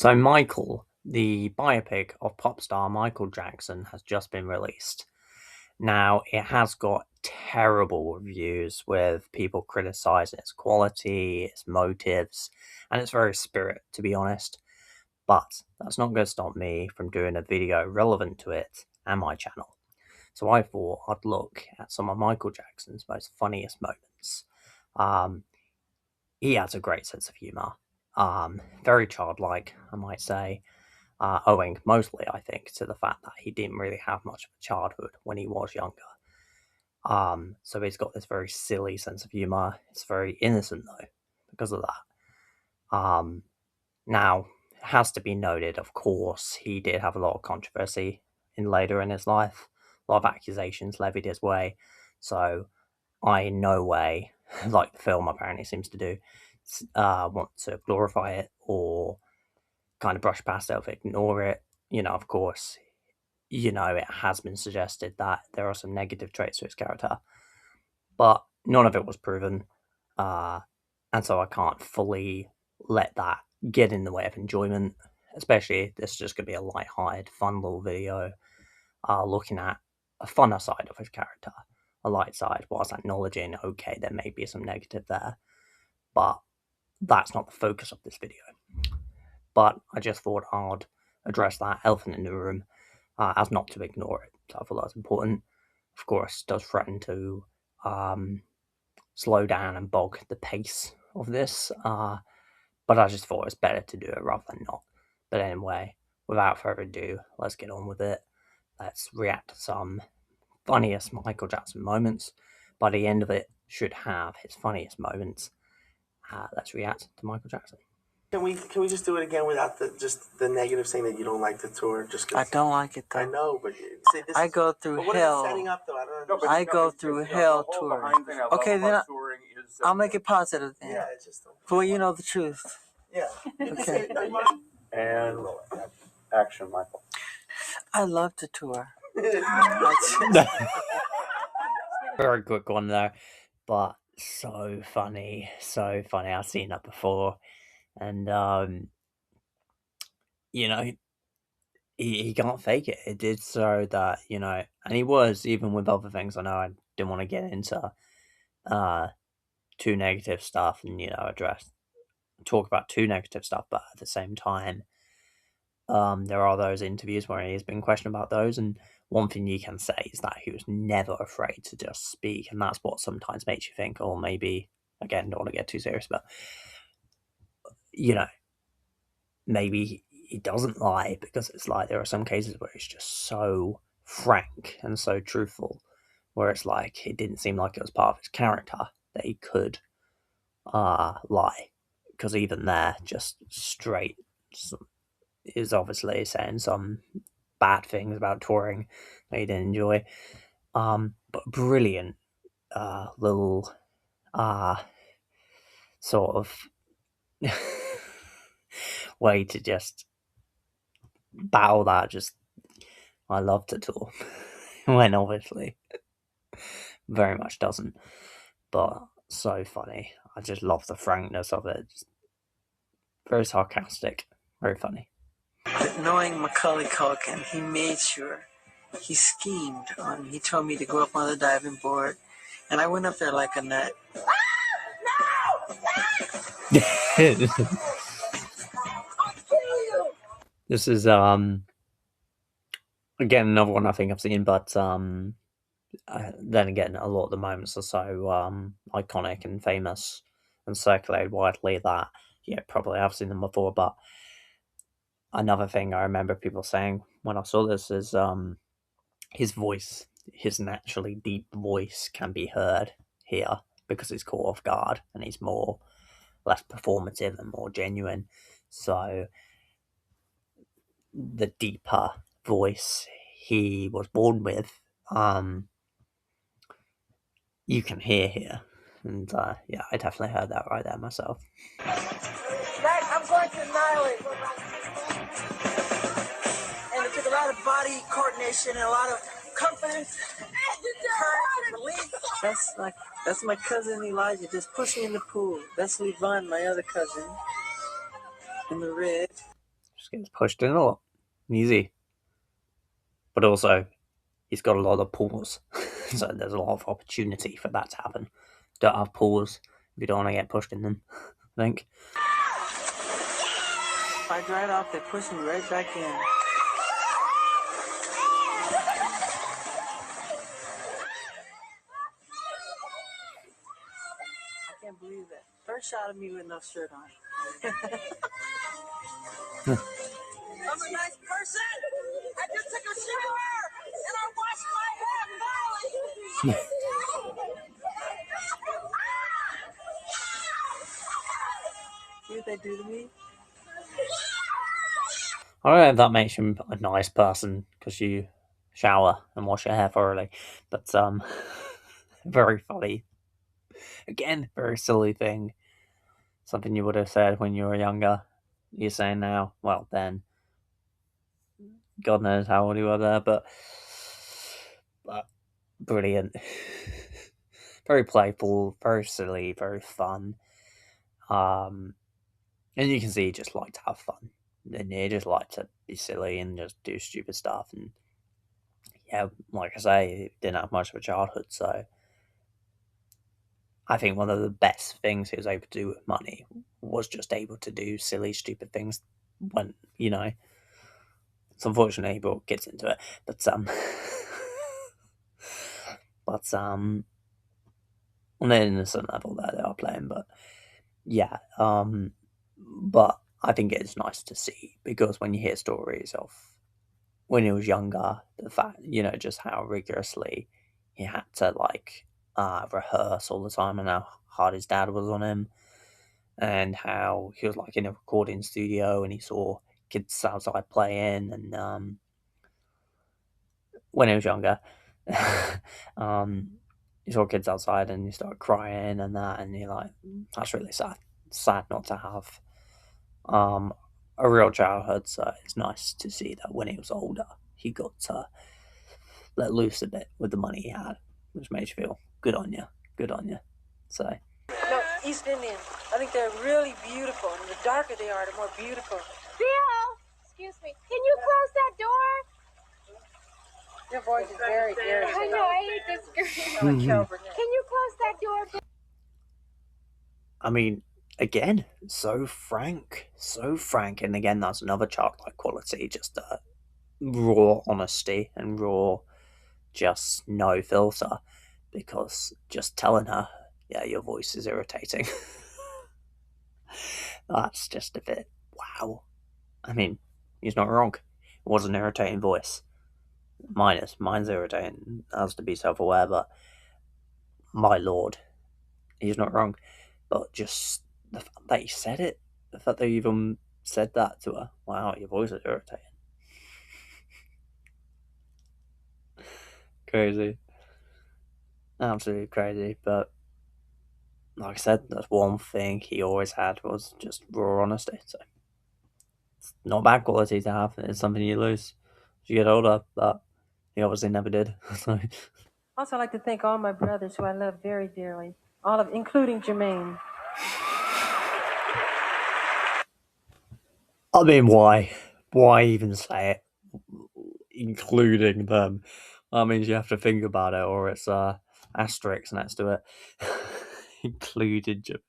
So Michael, the biopic of pop star Michael Jackson, has just been released. Now, it has got terrible reviews with people criticizing its quality, its motives, and its very spirit, to be honest. But that's not going to stop me from doing a video relevant to it and my channel. So I thought I'd look at some of Michael Jackson's most funniest moments. Um, he has a great sense of humor. Very childlike, I might say, owing mostly, I think, to the fact that he didn't really have much of a childhood when he was younger. So he's got this very silly sense of humor. It's very innocent though, because of that. Now, it has to be noted, of course, he did have a lot of controversy later in his life, a lot of accusations levied his way. So I in no way, like the film apparently seems to do, want to glorify it or kind of brush past it or ignore it. Of course, it has been suggested that there are some negative traits to his character, but none of it was proven. And so I can't fully let that get in the way of enjoyment, especially if this is just going to be a light-hearted, fun little video looking at a funner side of his character, a light side, whilst acknowledging, okay, there may be some negative there, but that's not the focus of this video. But I just thought I'd address that elephant in the room as not to ignore it. So I thought that's important. Of course, does threaten to slow down and bog the pace of this, but I just thought it was better to do it rather than not. But anyway, without further ado, let's get on with it. Let's react to some funniest Michael Jackson moments. By the end of it, should have his funniest moments. Let's react to Michael Jackson. Can we just do it again without the negative saying that you don't like the tour? I don't like it though. I know, but see, I go through what hell. Is it setting up though? I don't understand. I go through hell touring. Okay, then I'll make it positive then. Yeah, it's just. For you know the truth. Yeah. Okay. And action, Michael. I love to tour. Very quick one though, but so funny, so funny. I've seen that before, and he can't fake it. It did so that and he was, even with other things. I know I didn't want to get into too negative stuff and talk about too negative stuff, but at the same time, there are those interviews where he's been questioned about those, and one thing you can say is that he was never afraid to just speak, and that's what sometimes makes you think, oh, maybe, again, don't want to get too serious, but, maybe he doesn't lie, because it's like there are some cases where he's just so frank and so truthful, where it's like it didn't seem like it was part of his character that he could lie, because even there, just straight is obviously saying some bad things about touring that he didn't enjoy. But brilliant little sort of way to just battle that. Just, I love to tour when obviously very much doesn't, but so funny. I just love the frankness of it. Just very sarcastic, very funny. But knowing Macaulay Culkin, he made sure, he schemed on, he told me to go up on the diving board, and I went up there like a nut. This is again another one I think I've seen, but then again, a lot of the moments are so iconic and famous and circulated widely that probably I've seen them before. But another thing I remember people saying when I saw this is his voice, his naturally deep voice, can be heard here because he's caught off guard and he's less performative and more genuine. So the deeper voice he was born with, you can hear here. And yeah, I definitely heard that right there myself. I'm going to annihilate. And it took a lot of body coordination and a lot of confidence, courage, belief. That's my cousin Elijah. Just push me in the pool. That's Levon, my other cousin, in the red. just gets pushed in a lot. Easy. But also, he's got a lot of pause. So there's a lot of opportunity for that to happen. Don't have pause if you don't want to get pushed in them, I think. If I dry it off, they push me right back in. I can't believe that. First shot of me with no shirt on. I'm a nice person. I just took a shower and I washed my hair thoroughly. See what they do to me? I don't know if that makes you a nice person because you shower and wash your hair thoroughly, but very funny. Again, very silly thing. Something you would have said when you were younger. You're saying now, well, then, God knows how old you were there, but brilliant. Very playful, very silly, very fun. And you can see he just liked to have fun. And he just liked to be silly and just do stupid stuff. And yeah, like I say, he didn't have much of a childhood, so I think one of the best things he was able to do with money was just able to do silly, stupid things when, it's unfortunate he brought kids into it, but on an innocent level there they are playing, but yeah, but I think it's nice to see, because when you hear stories of when he was younger, the fact, just how rigorously he had to, rehearse all the time and how hard his dad was on him, and how he was, in a recording studio and he saw kids outside playing, and when he was younger, you saw kids outside and you start crying and that, and you're like, that's really sad. Sad not to have a real childhood, so it's nice to see that when he was older, he got to let loose a bit with the money he had, which made you feel good on you. Good on you. So. No, East Indian. I think they're really beautiful, and the darker they are, the more beautiful. Bill! Excuse me. Can you close that door? Your voice is very irritating. I know, I hate this girl. Can you close that door, Bill? I mean, again, so frank, and again, that's another childlike quality, just raw honesty and raw, just no filter, because just telling her, yeah, your voice is irritating, that's just a bit, wow. I mean, he's not wrong. It was an irritating voice. Mine's irritating, has to be self-aware, but my lord, he's not wrong. But just the fact that he said it, the fact that he even said that to her, wow, your voice is irritating. Crazy. Absolutely crazy, but like I said, that's one thing he always had, was just raw honesty, so it's not a bad quality to have, it's something you lose as you get older, but he obviously never did, so. Also, I'd like to thank all my brothers who I love very dearly, including Jermaine. I mean, why? Why even say it? Including them. That means you have to think about it, or it's asterisk next to it. Included,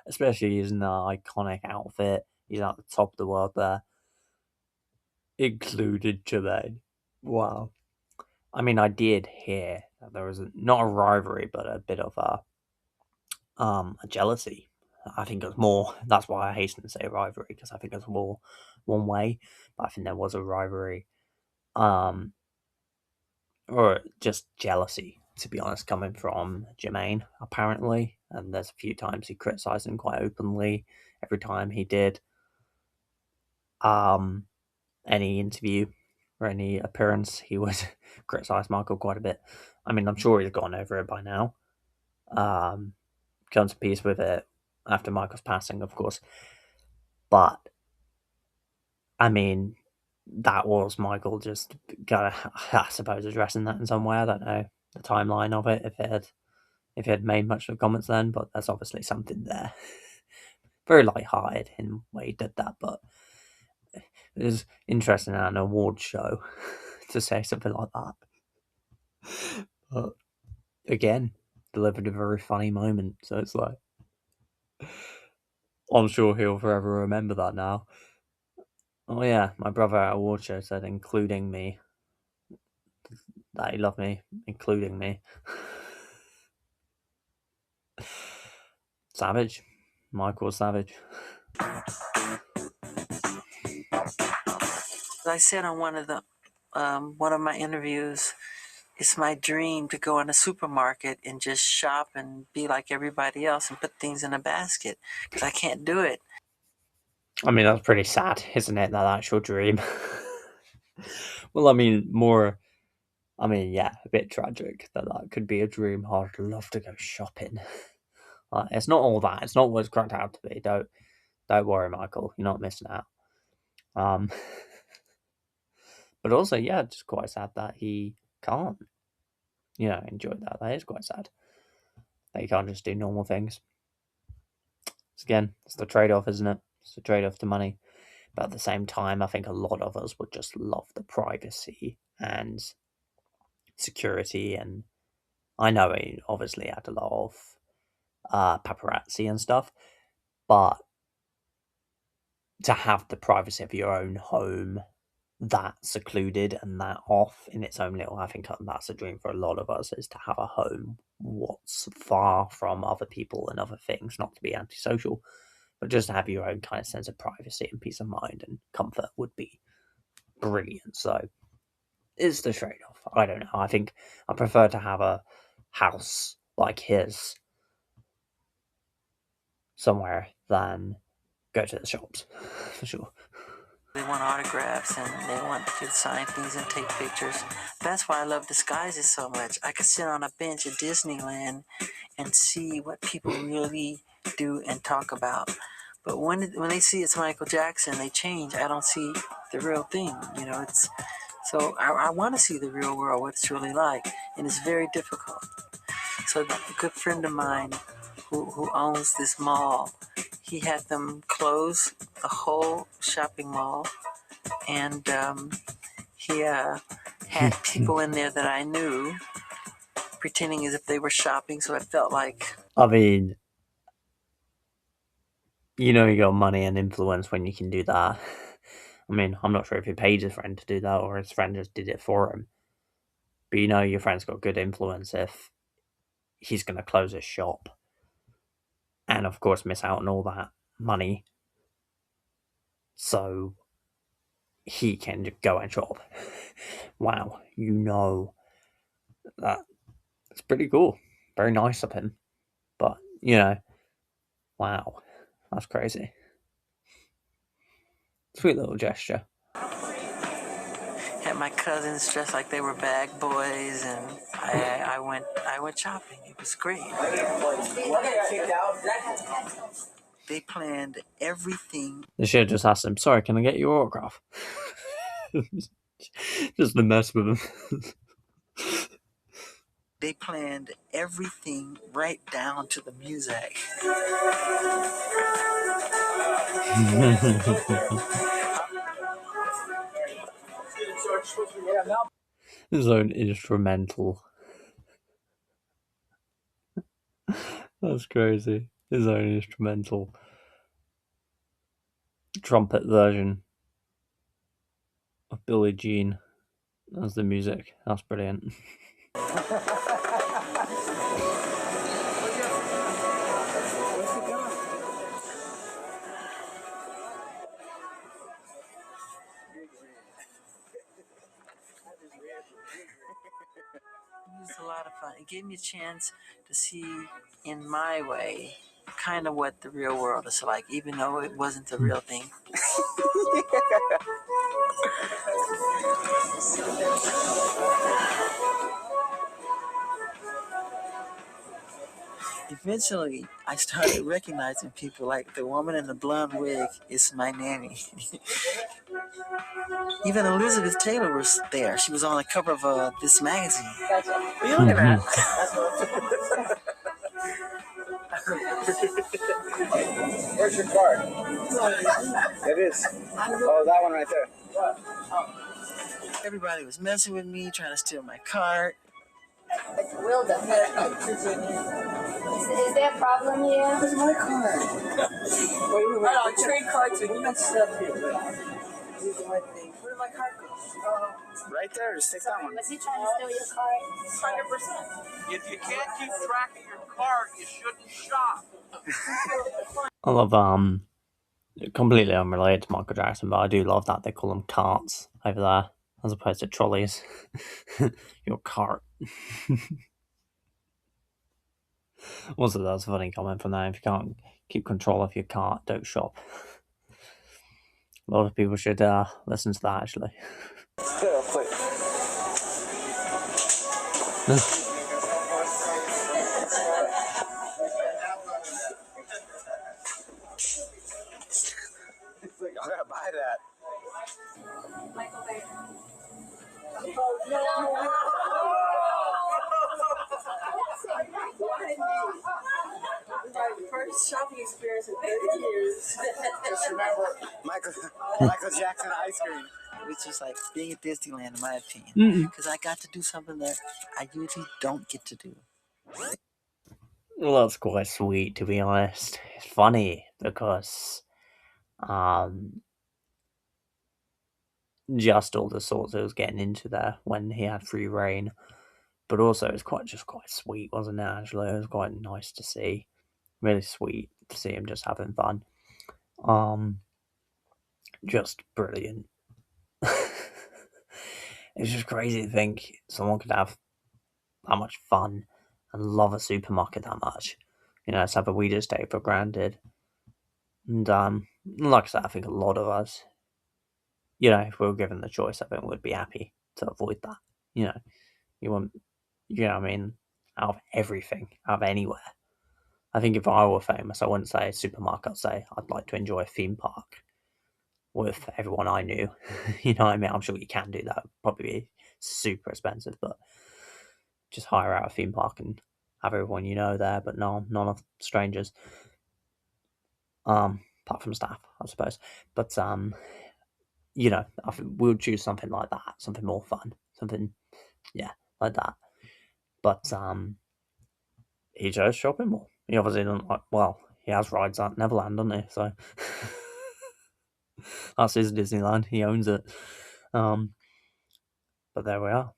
especially he's in an iconic outfit. He's at the top of the world there. Included Jermaine. Wow. I mean, I did hear that there was not a rivalry, but a bit of a jealousy. I think it was more. That's why I hasten to say rivalry, because I think it was more one way. But I think there was a rivalry, or just jealousy, to be honest, coming from Jermaine, apparently. And there's a few times he criticised him quite openly. Every time he did any interview or any appearance, he would criticise Michael quite a bit. I mean, I'm sure he's gone over it by now. Come to peace with it after Michael's passing, of course. But, I mean, that was Michael just kind of, I suppose, addressing that in some way. I don't know the timeline of it, if it had made much of comments then, but there's obviously something there. Very light-hearted in the way he did that, but It's interesting at an award show to say something like that. But again, delivered a very funny moment, so it's like, I'm sure he'll forever remember that now. Oh yeah, my brother at a award show said, including me, that he loved me, including me. Savage. Michael Savage. As I said on one of my interviews, it's my dream to go in a supermarket and just shop and be like everybody else and put things in a basket, because I can't do it. I mean, that's pretty sad, isn't it? That actual dream. Well, I mean, yeah, a bit tragic that could be a dream. Oh, I'd love to go shopping. It's not all that. It's not what it's cracked out to be. Don't worry, Michael. You're not missing out. But also, yeah, just quite sad that he can't, enjoy that. That is quite sad. That you can't just do normal things. Again, it's the trade-off, isn't it? It's the trade-off to money. But at the same time, I think a lot of us would just love the privacy and security. And I know he obviously had a lot of paparazzi and stuff, but to have the privacy of your own home that secluded and that off in its own little, I think that's a dream for a lot of us, is to have a home what's far from other people and other things, not to be antisocial, but just to have your own kind of sense of privacy and peace of mind and comfort would be brilliant. So it's the trade-off. I don't know. I think I prefer to have a house like his somewhere than go to the shops, for sure. They want autographs and they want to sign things and take pictures. That's why I love disguises so much. I could sit on a bench at Disneyland and see what people really do and talk about. But when they see it's Michael Jackson, they change. I don't see the real thing. So I want to see the real world, what it's really like, and it's very difficult. So a good friend of mine who owns this mall, he had them close the whole shopping mall, and he had people in there that I knew pretending as if they were shopping, so it felt like... I mean, you got money and influence when you can do that. I mean, I'm not sure if he paid his friend to do that or his friend just did it for him. But your friend's got good influence if he's going to close his shop and, of course, miss out on all that money. So he can just go and shop. Wow, that it's pretty cool. Very nice of him. But, wow, that's crazy. Sweet little gesture. Had my cousins dressed like they were bag boys, and I went shopping. It was great. They planned everything. They should have just asked him, sorry, can I get your autograph? Just to mess with him. They planned everything right down to the music. His own instrumental. That's crazy. His own instrumental trumpet version of Billie Jean as the music. That's brilliant. It was a lot of fun. It gave me a chance to see, in my way, kind of what the real world is like, even though it wasn't the real thing. Eventually, I started recognizing people, like the woman in the blonde wig is my nanny. Even Elizabeth Taylor was there. She was on the cover of this magazine. You look at that. Where's your card? It is. Oh, that one right there. Everybody was messing with me, trying to steal my cart. Will does. Is there a problem here? Where's my cart? Wait. I trade cards and you got stuff here. These are my things. Where did my cart go? Right there, just take that one. Was he trying to steal your card? 100%. If you can't keep track of your cart, you shouldn't shop. I love completely unrelated to Michael Jackson, but I do love that they call them carts over there as opposed to trolleys. Your cart. Also, that's a funny comment from there. If you can't keep control of your cart, don't shop. A lot of people should listen to that, actually. It's like, I gotta buy that. My first shopping experience in 30 years. Just remember, Michael Jackson ice cream. It's just like being at Disneyland, in my opinion. Because I got to do something that I usually don't get to do. Well, that's quite sweet, to be honest. It's funny because just all the sorts it was getting into there when he had free reign. But also, it was quite sweet, wasn't it, actually? It was quite nice to see. Really sweet to see him just having fun. Just brilliant. It's just crazy to think someone could have that much fun and love a supermarket that much. You know, it's something we just take for granted. And like I said, I think a lot of us, you know, if we were given the choice, I think we'd be happy to avoid that. You know, you want, you know what I mean, out of everything, out of anywhere. I think if I were famous, I wouldn't say supermarket, I'd say I'd like to enjoy a theme park with everyone I knew. You know what I mean? I'm sure you can do that. Probably be super expensive, but just hire out a theme park and have everyone you know there, but none of strangers. Apart from staff, I suppose. But you know, I think we'll choose something like that, something more fun, something, yeah, like that. But he chose shopping mall. He obviously doesn't like. Well, he has rides at Neverland, doesn't he? So that's his Disneyland. He owns it. But there we are.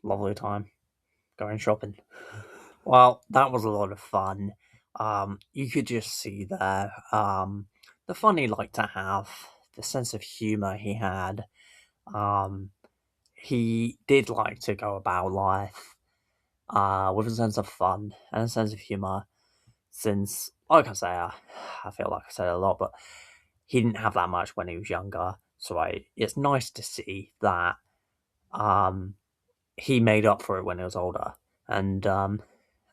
Lovely time going shopping. Well, that was a lot of fun. You could just see there the fun he liked to have, the sense of humour he had. He did like to go about life with a sense of fun and a sense of humour. Since, like I say, I feel like I said a lot, but he didn't have that much when he was younger. So it's nice to see that he made up for it when he was older, and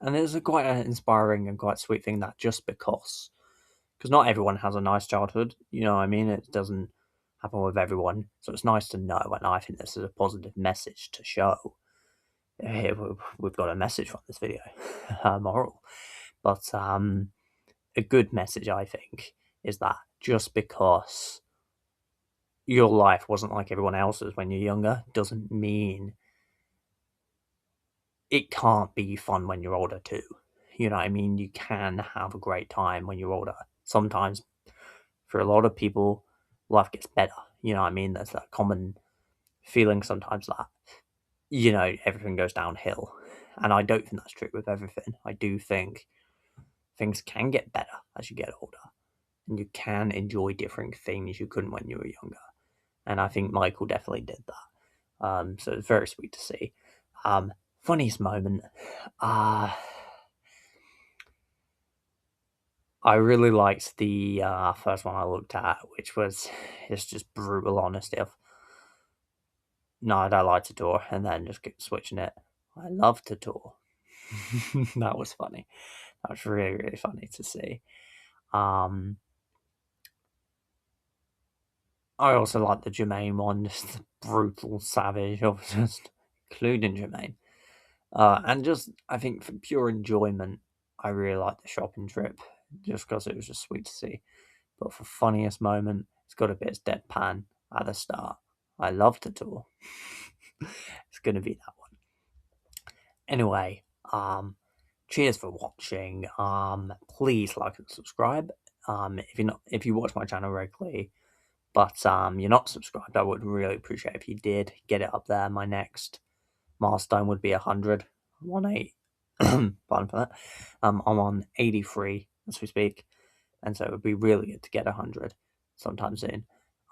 it's quite an inspiring and quite sweet thing that just because not everyone has a nice childhood, you know what I mean? It doesn't happen with everyone, so it's nice to know, and I think this is a positive message to show. Here we've got a message from this video, moral, but a good message, I think, is that just because your life wasn't like everyone else's when you're younger doesn't mean it can't be fun when you're older too. You know what I mean? You can have a great time when you're older. Sometimes, for a lot of people, life gets better. You know what I mean? There's that common feeling sometimes that, you know, everything goes downhill. And I don't think that's true with everything. I do think things can get better as you get older. And you can enjoy different things you couldn't when you were younger. And I think Michael definitely did that. So it's very sweet to see. Funniest moment. I really liked the first one I looked at, which was it's just brutal honesty of, no, I don't like to tour, and then just keep switching it. I love to tour. That was funny. That was really, really funny to see. I also like the Jermaine one, just the brutal savage of just including Jermaine. And just, I think for pure enjoyment, I really liked the shopping trip, just because it was just sweet to see. But for funniest moment, it's got a bit of deadpan at the start. I love to tour. It's gonna be that one. Anyway, cheers for watching. Please like and subscribe. If you watch my channel regularly, but you're not subscribed, I would really appreciate if you did get it up there. My next milestone would be 100. I'm on 8. Pardon for that. I'm on 83 as we speak, and so it would be really good to get 100 sometime soon.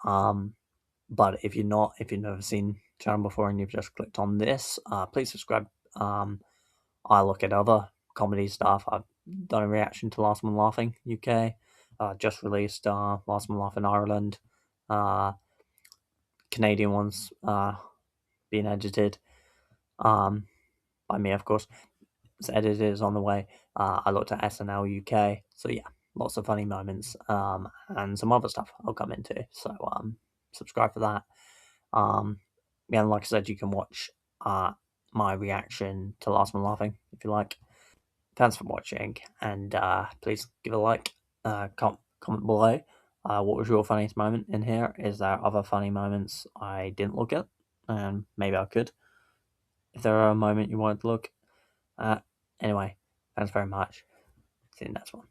But if you've never seen the channel before and you've just clicked on this, please subscribe. I look at other comedy stuff. I've done a reaction to Last One Laughing UK. Just released Last One Laughing Ireland. Canadian ones being edited by me, of course. It's edited, is on the way. I looked at SNL UK. So yeah, lots of funny moments and some other stuff I'll come into. So subscribe for that. Yeah, and like I said, you can watch my reaction to Last One Laughing if you like. Thanks for watching, and please give a like, comment below. What was your funniest moment in here? Is there other funny moments I didn't look at? And maybe I could. If there are a moment you wanted to look at. Anyway, thanks very much. See you in the next one.